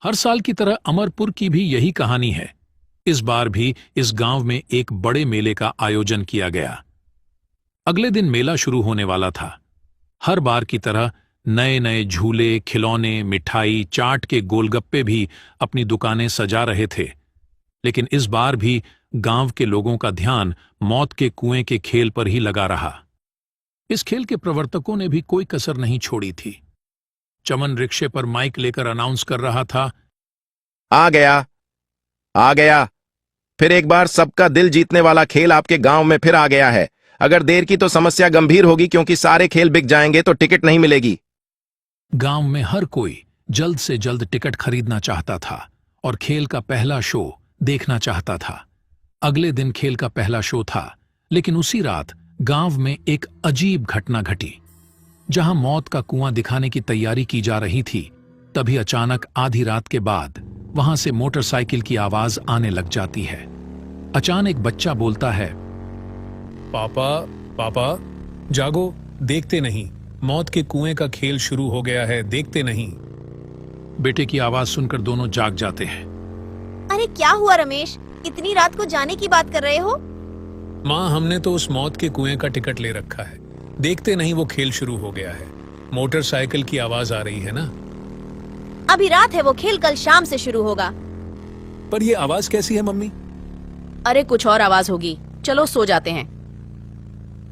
हर साल की तरह अमरपुर की भी यही कहानी है। इस बार भी इस गांव में एक बड़े मेले का आयोजन किया गया। अगले दिन मेला शुरू होने वाला था। हर बार की तरह नए नए झूले, खिलौने, मिठाई, चाट के गोलगप्पे भी अपनी दुकानें सजा रहे थे। लेकिन इस बार भी गांव के लोगों का ध्यान मौत के कुएं के खेल पर ही लगा रहा। इस खेल के प्रवर्तकों ने भी कोई कसर नहीं छोड़ी थी। चमन रिक्शे पर माइक लेकर अनाउंस कर रहा था, आ गया, आ गया। फिर एक बार सबका दिल जीतने वाला खेल आपके गांव में फिर आ गया है। अगर देर की तो समस्या गंभीर होगी, क्योंकि सारे खेल बिक जाएंगे तो टिकट नहीं मिलेगी। गांव में हर कोई जल्द से जल्द टिकट खरीदना चाहता था और खेल का पहला शो देखना चाहता था। अगले दिन खेल का पहला शो था, लेकिन उसी रात गांव में एक अजीब घटना घटी। जहां मौत का कुआं दिखाने की तैयारी की जा रही थी, तभी अचानक आधी रात के बाद वहां से मोटरसाइकिल की आवाज आने लग जाती है। अचानक बच्चा बोलता है, पापा पापा जागो, देखते नहीं, मौत के कुएं का खेल शुरू हो गया है, देखते नहीं। बेटे की आवाज सुनकर दोनों जाग जाते हैं। अरे क्या हुआ रमेश, इतनी रात को जाने की बात कर रहे हो? माँ, हमने तो उस मौत के कुएं का टिकट ले रखा है, देखते नहीं वो खेल शुरू हो गया है। मोटरसाइकिल की आवाज आ रही है ना। अभी रात है, वो खेल कल शाम से शुरू होगा। पर ये आवाज कैसी है मम्मी? अरे कुछ और आवाज होगी, चलो सो जाते हैं।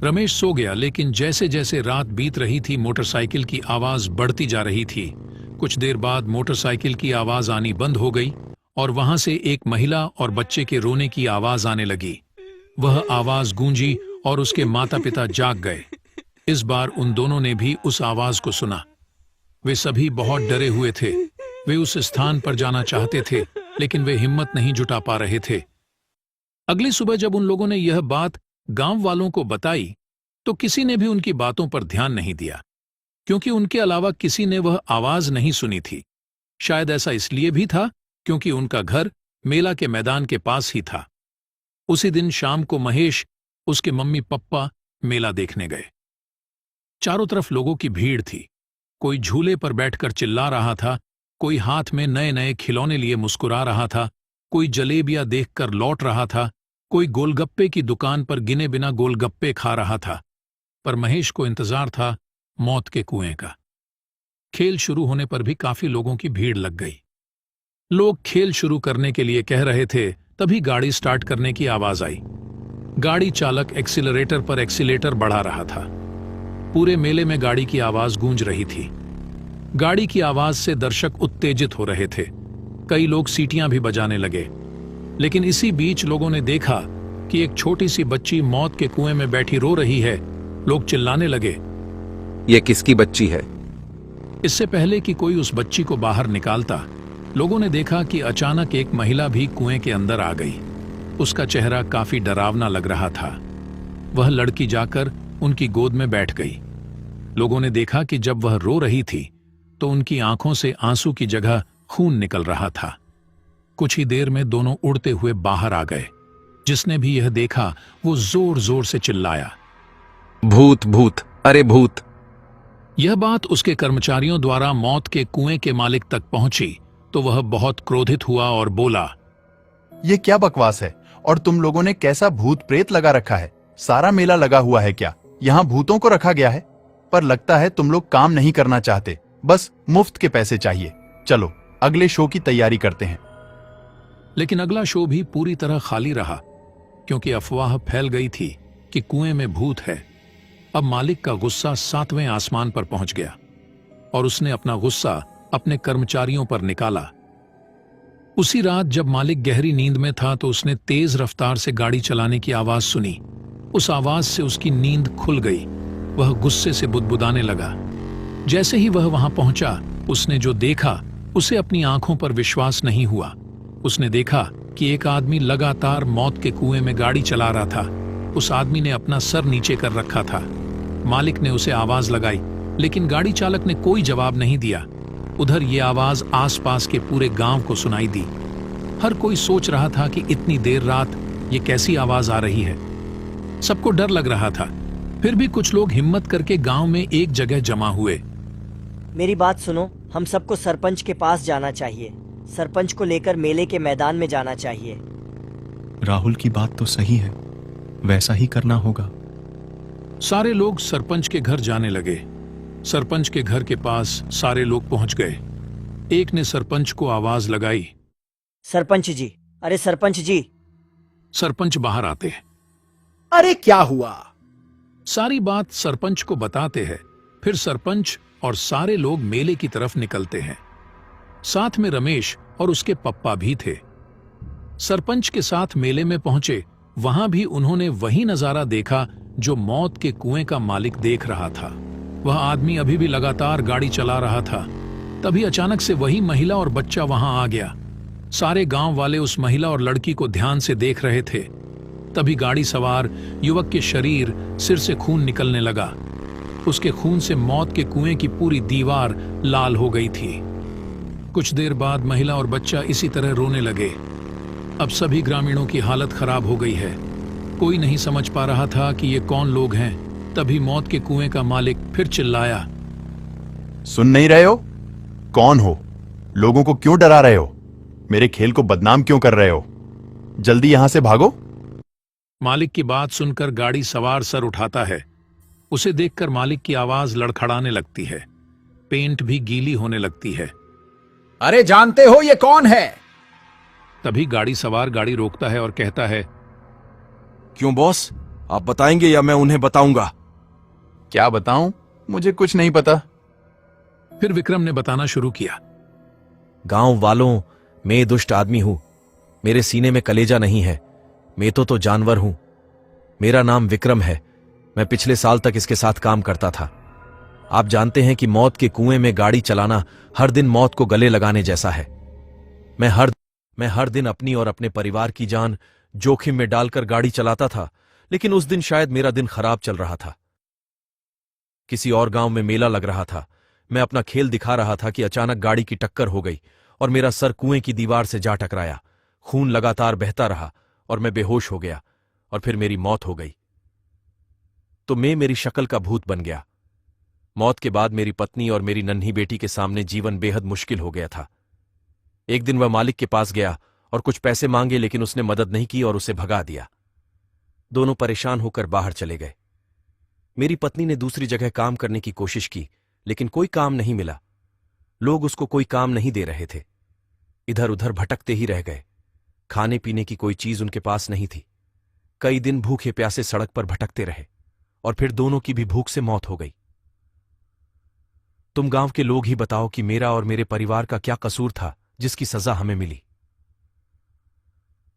रमेश सो गया, लेकिन जैसे जैसे रात बीत रही थी मोटरसाइकिल की आवाज बढ़ती जा रही थी। कुछ देर बाद मोटरसाइकिल की आवाज आनी बंद हो गई और वहां से एक महिला और बच्चे के रोने की आवाज आने लगी। वह आवाज गूंजी और उसके माता पिता जाग गए। इस बार उन दोनों ने भी उस आवाज को सुना। वे सभी बहुत डरे हुए थे। वे उस स्थान पर जाना चाहते थे, लेकिन वे हिम्मत नहीं जुटा पा रहे थे। अगली सुबह जब उन लोगों ने यह बात गांव वालों को बताई, तो किसी ने भी उनकी बातों पर ध्यान नहीं दिया, क्योंकि उनके अलावा किसी ने वह आवाज नहीं सुनी थी। शायद ऐसा इसलिए भी था क्योंकि उनका घर मेला के मैदान के पास ही था। उसी दिन शाम को महेश, उसके मम्मी पप्पा मेला देखने गए। चारों तरफ लोगों की भीड़ थी। कोई झूले पर बैठकर चिल्ला रहा था, कोई हाथ में नए नए खिलौने लिए मुस्कुरा रहा था, कोई जलेबियां देखकर लौट रहा था, कोई गोलगप्पे की दुकान पर गिने बिना गोलगप्पे खा रहा था। पर महेश को इंतजार था मौत के कुएं का। खेल शुरू होने पर भी काफी लोगों की भीड़ लग गई। लोग खेल शुरू करने के लिए कह रहे थे, तभी गाड़ी स्टार्ट करने की आवाज आई। गाड़ी चालक एक्सीलरेटर पर एक्सीलेटर बढ़ा रहा था। पूरे मेले में गाड़ी की आवाज गूंज रही थी। गाड़ी की आवाज से दर्शक उत्तेजित हो रहे थे। कई लोग सीटियां भी बजाने लगे। लेकिन इसी बीच लोगों ने देखा कि एक छोटी सी बच्ची मौत के कुएं में बैठी रो रही है। लोग चिल्लाने लगे, ये किसकी बच्ची है? इससे पहले कि कोई उस बच्ची को बाहर निकालता, लोगों ने देखा कि अचानक एक महिला भी कुएं के अंदर आ गई। उसका चेहरा काफी डरावना लग रहा था। वह लड़की जाकर उनकी गोद में बैठ गई। लोगों ने देखा कि जब वह रो रही थी तो उनकी आंखों से आंसू की जगह खून निकल रहा था। कुछ ही देर में दोनों उड़ते हुए बाहर आ गए। जिसने भी यह देखा वो जोर जोर से चिल्लाया, भूत भूत, अरे भूत। यह बात उसके कर्मचारियों द्वारा मौत के कुएं के मालिक तक पहुंची तो वह बहुत क्रोधित हुआ और बोला, ये क्या बकवास है? और तुम लोगों ने कैसा भूत प्रेत लगा रखा है? सारा मेला लगा हुआ है क्या? यहाँ भूतों को रखा गया है? पर लगता है तुम लोग काम नहीं करना चाहते, बस मुफ्त के पैसे चाहिए। चलो अगले शो की तैयारी करते हैं। लेकिन अगला शो भी पूरी तरह खाली रहा, क्योंकि अफवाह फैल गई थी कि कुएं में भूत है। अब मालिक का गुस्सा 7वें आसमान पर पहुंच गया और उसने अपना गुस्सा अपने कर्मचारियों पर निकाला। उसी रात जब मालिक गहरी नींद में था तो उसने तेज रफ्तार से गाड़ी चलाने की आवाज सुनी। उस आवाज से उसकी नींद खुल गई। वह गुस्से से बुदबुदाने लगा। जैसे ही वह वहां पहुंचा, उसने जो देखा उसे अपनी आंखों पर विश्वास नहीं हुआ। उसने देखा कि एक आदमी लगातार मौत के कुएं में गाड़ी चला रहा था। उस आदमी ने अपना सर नीचे कर रखा था। मालिक ने उसे आवाज लगाई, लेकिन गाड़ी चालक ने कोई जवाब नहीं दिया। उधर ये आवाज आसपास के पूरे गांव को सुनाई दी। हर कोई सोच रहा था कि इतनी देर रात ये कैसी आवाज आ रही है। सबको डर लग रहा था। फिर भी कुछ लोग हिम्मत करके गांव में एक जगह जमा हुए। मेरी बात सुनो, हम सबको सरपंच के पास जाना चाहिए। सरपंच को लेकर मेले के मैदान में जाना चाहिए। राहुल की बात तो सही है, वैसा ही करना होगा। सारे लोग सरपंच के घर जाने लगे। सरपंच के घर के पास सारे लोग पहुंच गए। एक ने सरपंच को आवाज लगाई। सरपंच जी, अरे सरपंच जी। सरपंच बाहर आते हैं। अरे क्या हुआ? सारी बात सरपंच को बताते हैं। फिर सरपंच और सारे लोग मेले की तरफ निकलते हैं। साथ में रमेश और उसके पप्पा भी थे। सरपंच के साथ मेले में पहुंचे। वहां भी उन्होंने वही नजारा देखा जो मौत के कुएं का मालिक देख रहा था। वह आदमी अभी भी लगातार गाड़ी चला रहा था। तभी अचानक से वही महिला और बच्चा वहां आ गया। सारे गांव वाले उस महिला और लड़की को ध्यान से देख रहे थे। तभी गाड़ी सवार युवक के शरीर सिर से खून निकलने लगा। उसके खून से मौत के कुएं की पूरी दीवार लाल हो गई थी। कुछ देर बाद महिला और बच्चा इसी तरह रोने लगे। अब सभी ग्रामीणों की हालत खराब हो गई है। कोई नहीं समझ पा रहा था कि ये कौन लोग हैं। तभी मौत के कुएं का मालिक फिर चिल्लाया। सुन नहीं रहे हो? कौन हो? लोगों को क्यों डरा रहे हो? मेरे खेल को बदनाम क्यों कर रहे हो? जल्दी यहां से भागो। मालिक की बात सुनकर गाड़ी सवार सर उठाता है। उसे देखकर मालिक की आवाज लड़खड़ाने लगती है। पेंट भी गीली होने लगती है। अरे जानते हो ये कौन है? तभी गाड़ी सवार गाड़ी रोकता है और कहता है, क्यों बॉस, आप बताएंगे या मैं उन्हें बताऊंगा? क्या बताऊं? मुझे कुछ नहीं पता। फिर विक्रम ने बताना शुरू किया। गांव वालों, मैं दुष्ट आदमी हूं। मेरे सीने में कलेजा नहीं है। मैं तो जानवर हूं। मेरा नाम विक्रम है। मैं पिछले साल तक इसके साथ काम करता था। आप जानते हैं कि मौत के कुएं में गाड़ी चलाना हर दिन मौत को गले लगाने जैसा है। मैं हर दिन अपनी और अपने परिवार की जान जोखिम में डालकर गाड़ी चलाता था, लेकिन उस दिन शायद मेरा दिन खराब चल रहा था। किसी और गांव में मेला लग रहा था। मैं अपना खेल दिखा रहा था कि अचानक गाड़ी की टक्कर हो गई और मेरा सर कुएं की दीवार से जा टकराया। खून लगातार बहता रहा और मैं बेहोश हो गया और फिर मेरी मौत हो गई। तो मैं मेरी शक्ल का भूत बन गया। मौत के बाद मेरी पत्नी और मेरी नन्ही बेटी के सामने जीवन बेहद मुश्किल हो गया था। एक दिन वह मालिक के पास गया और कुछ पैसे मांगे, लेकिन उसने मदद नहीं की और उसे भगा दिया। दोनों परेशान होकर बाहर चले गए। मेरी पत्नी ने दूसरी जगह काम करने की कोशिश की, लेकिन कोई काम नहीं मिला। लोग उसको कोई काम नहीं दे रहे थे। इधर उधर भटकते ही रह गए। खाने पीने की कोई चीज उनके पास नहीं थी। कई दिन भूखे प्यासे सड़क पर भटकते रहे और फिर दोनों की भी भूख से मौत हो गई। तुम गांव के लोग ही बताओ कि मेरा और मेरे परिवार का क्या कसूर था जिसकी सजा हमें मिली।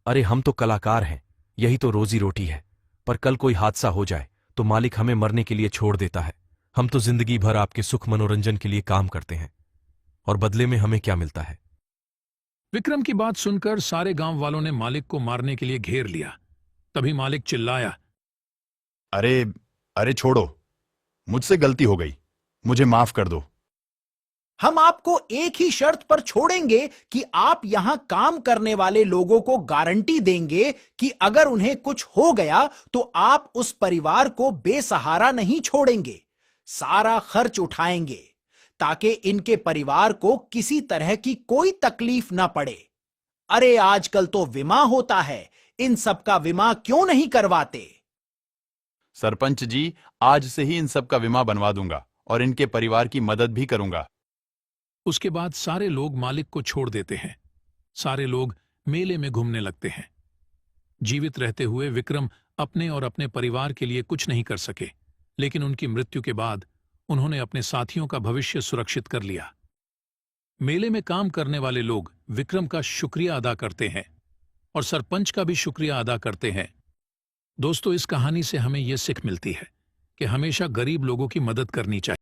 अरे हम तो कलाकार हैं, यही तो रोजी रोटी है। पर कल कोई हादसा हो जाए तो मालिक हमें मरने के लिए छोड़ देता है। हम तो जिंदगी भर आपके सुख मनोरंजन के लिए काम करते हैं और बदले में हमें क्या मिलता है? विक्रम की बात सुनकर सारे गांव वालों ने मालिक को मारने के लिए घेर लिया। तभी मालिक चिल्लाया, अरे अरे छोड़ो, मुझसे गलती हो गई, मुझे माफ कर दो। हम आपको एक ही शर्त पर छोड़ेंगे कि आप यहां काम करने वाले लोगों को गारंटी देंगे कि अगर उन्हें कुछ हो गया तो आप उस परिवार को बेसहारा नहीं छोड़ेंगे। सारा खर्च उठाएंगे ताकि इनके परिवार को किसी तरह की कोई तकलीफ ना पड़े। अरे आजकल तो बीमा होता है, इन सब का बीमा क्यों नहीं करवाते? सरपंच जी, आज से ही इन सब का बीमा बनवा दूंगा और इनके परिवार की मदद भी करूंगा। उसके बाद सारे लोग मालिक को छोड़ देते हैं। सारे लोग मेले में घूमने लगते हैं। जीवित रहते हुए विक्रम अपने और अपने परिवार के लिए कुछ नहीं कर सके, लेकिन उनकी मृत्यु के बाद उन्होंने अपने साथियों का भविष्य सुरक्षित कर लिया। मेले में काम करने वाले लोग विक्रम का शुक्रिया अदा करते हैं और सरपंच का भी शुक्रिया अदा करते हैं। दोस्तों, इस कहानी से हमें यह सीख मिलती है कि हमेशा गरीब लोगों की मदद करनी चाहिए।